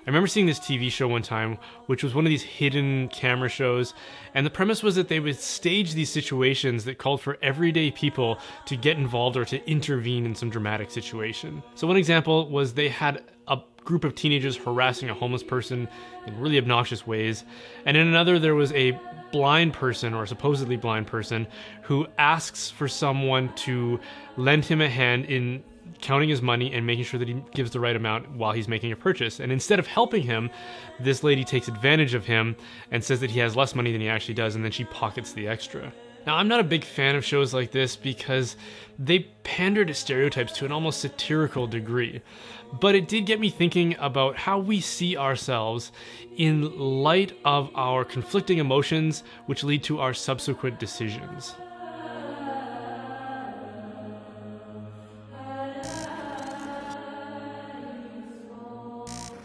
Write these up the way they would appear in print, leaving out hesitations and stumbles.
I remember seeing this TV show one time, which was one of these hidden camera shows, and the premise was that they would stage these situations that called for everyday people to get involved or to intervene in some dramatic situation. So one example was they had a group of teenagers harassing a homeless person in really obnoxious ways, and in another there was a blind person, or supposedly blind person, who asks for someone to lend him a hand in counting his money and making sure that he gives the right amount while he's making a purchase. And instead of helping him, this lady takes advantage of him and says that he has less money than he actually does, and then she pockets the extra. Now, I'm not a big fan of shows like this because they pander to stereotypes to an almost satirical degree. But it did get me thinking about how we see ourselves in light of our conflicting emotions, which lead to our subsequent decisions.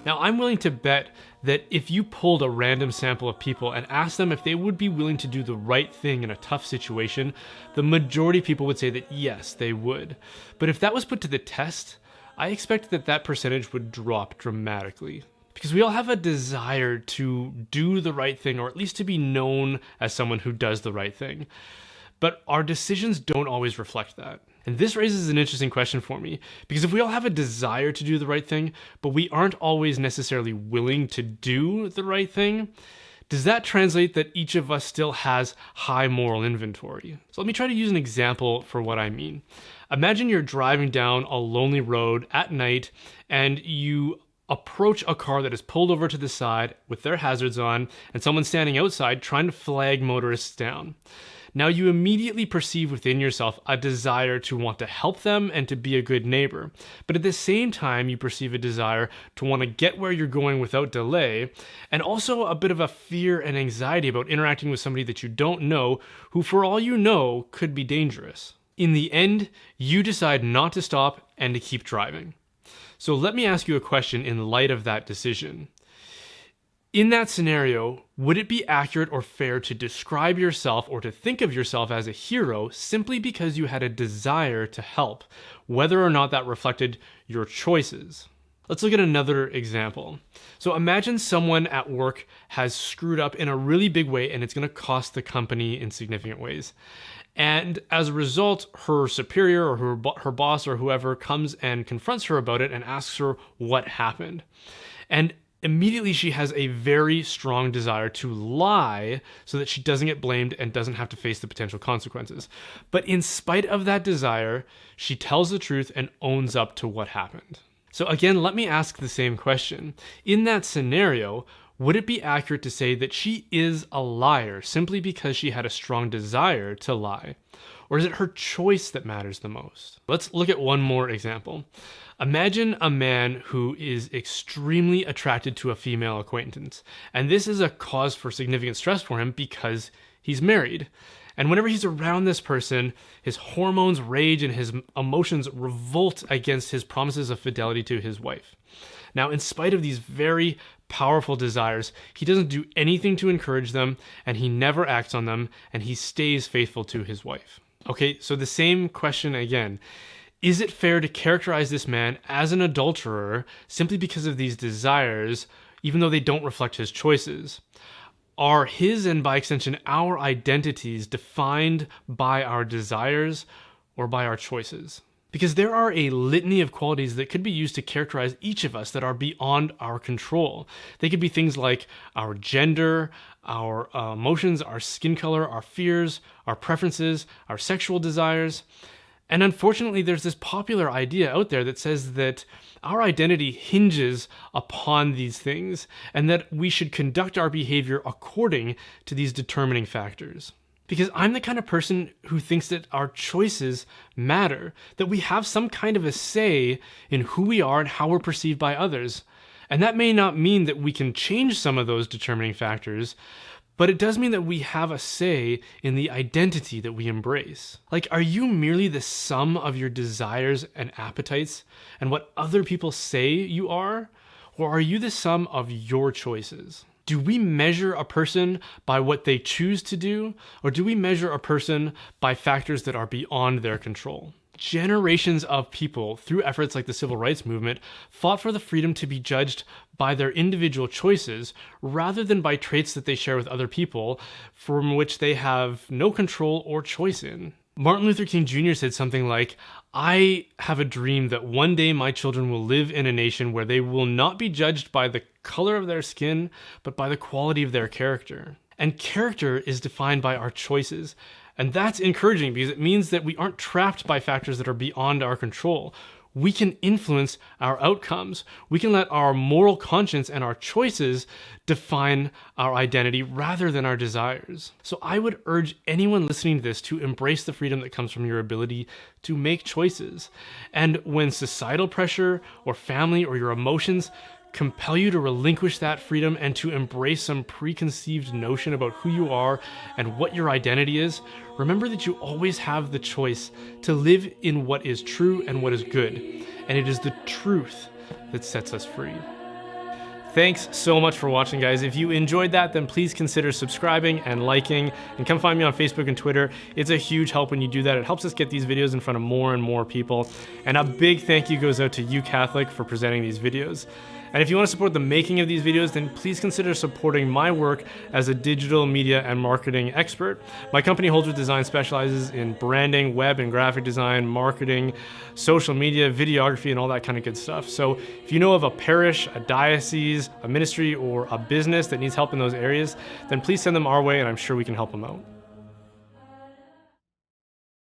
Now, I'm willing to bet that if you pulled a random sample of people and asked them if they would be willing to do the right thing in a tough situation, the majority of people would say that yes, they would. But if that was put to the test, I expect that that percentage would drop dramatically. Because we all have a desire to do the right thing, or at least to be known as someone who does the right thing. But our decisions don't always reflect that. And this raises an interesting question for me, because if we all have a desire to do the right thing, but we aren't always necessarily willing to do the right thing, does that translate that each of us still has high moral inventory? So let me try to use an example for what I mean. Imagine you're driving down a lonely road at night and you approach a car that is pulled over to the side with their hazards on and someone standing outside trying to flag motorists down. Now you immediately perceive within yourself a desire to want to help them and to be a good neighbor. But at the same time, you perceive a desire to want to get where you're going without delay, and also a bit of a fear and anxiety about interacting with somebody that you don't know, who for all you know could be dangerous. In the end, you decide not to stop and to keep driving. So let me ask you a question in light of that decision. In that scenario, would it be accurate or fair to describe yourself or to think of yourself as a hero simply because you had a desire to help, whether or not that reflected your choices? Let's look at another example. So imagine someone at work has screwed up in a really big way and it's going to cost the company in significant ways. And as a result, her superior or her boss or whoever comes and confronts her about it and asks her what happened. And immediately she has a very strong desire to lie so that she doesn't get blamed and doesn't have to face the potential consequences. But in spite of that desire, she tells the truth and owns up to what happened. So again, let me ask the same question. In that scenario, would it be accurate to say that she is a liar simply because she had a strong desire to lie? Or is it her choice that matters the most? Let's look at one more example. Imagine a man who is extremely attracted to a female acquaintance, and this is a cause for significant stress for him because he's married. And whenever he's around this person, his hormones rage and his emotions revolt against his promises of fidelity to his wife. Now, in spite of these very powerful desires, he doesn't do anything to encourage them, and he never acts on them, and he stays faithful to his wife. Okay, so the same question again. Is it fair to characterize this man as an adulterer simply because of these desires, even though they don't reflect his choices? Are his, and by extension our identities, defined by our desires or by our choices? Because there are a litany of qualities that could be used to characterize each of us that are beyond our control. They could be things like our gender, our emotions, our skin color, our fears, our preferences, our sexual desires. And unfortunately, there's this popular idea out there that says that our identity hinges upon these things and that we should conduct our behavior according to these determining factors. Because I'm the kind of person who thinks that our choices matter, that we have some kind of a say in who we are and how we're perceived by others. And that may not mean that we can change some of those determining factors, but it does mean that we have a say in the identity that we embrace. Like, are you merely the sum of your desires and appetites and what other people say you are? Or are you the sum of your choices? Do we measure a person by what they choose to do? Or do we measure a person by factors that are beyond their control? Generations of people, through efforts like the civil rights movement, fought for the freedom to be judged by their individual choices rather than by traits that they share with other people from which they have no control or choice in. Martin Luther King Jr. said something like, "I have a dream that one day my children will live in a nation where they will not be judged by the color of their skin, but by the quality of their character." And character is defined by our choices. And that's encouraging because it means that we aren't trapped by factors that are beyond our control. We can influence our outcomes. We can let our moral conscience and our choices define our identity rather than our desires. So I would urge anyone listening to this to embrace the freedom that comes from your ability to make choices. And when societal pressure or family or your emotions compel you to relinquish that freedom and to embrace some preconceived notion about who you are and what your identity is, remember that you always have the choice to live in what is true and what is good. And it is the truth that sets us free. Thanks so much for watching, guys. If you enjoyed that, then please consider subscribing and liking, and come find me on Facebook and Twitter. It's a huge help when you do that. It helps us get these videos in front of more and more people. And a big thank you goes out to You Catholic for presenting these videos. And if you want to support the making of these videos, then please consider supporting my work as a digital media and marketing expert. My company, Holdsworth Design, specializes in branding, web and graphic design, marketing, social media, videography, and all that kind of good stuff. So if you know of a parish, a diocese, a ministry, or a business that needs help in those areas, then please send them our way and I'm sure we can help them out.